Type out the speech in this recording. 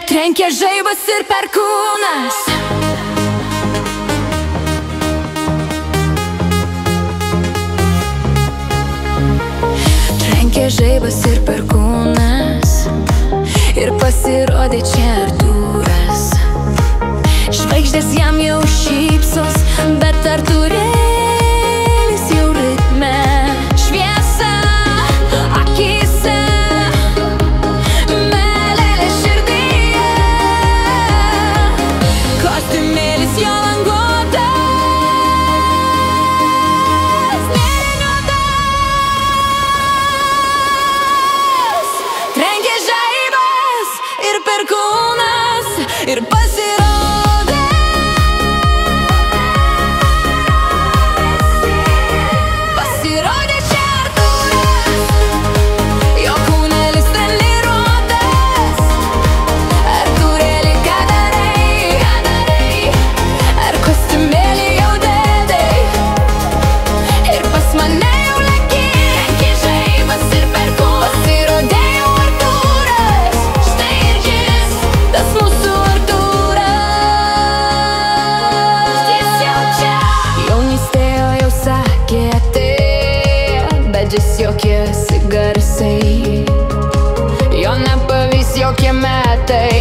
Trenkia žaibas ir perkūnas. Trenkia žaibas ir perkūnas. Ir pasirodė čia Artūras. Žvaigždės jam jau šypsos, bet Artūrėlis jau ritme. Šviesa akyse, meilė širdyje. Kostiumėlis jo languotas, mėlynuotas. Trenkia žaibas ir perkūnas. Ir pasirodė čia Artūras. Jo kūnelis treniruotas. Artūrėli, ką darai? Ar kostiumėlį jau dėdai? Ir pas mane jau leki. Trenkia žaibas ir perkūnas. Pasirodė jau Artūras. Štai ir jis, tas mūsų jis juokėsi garsiai, jo nepavys jokie metai.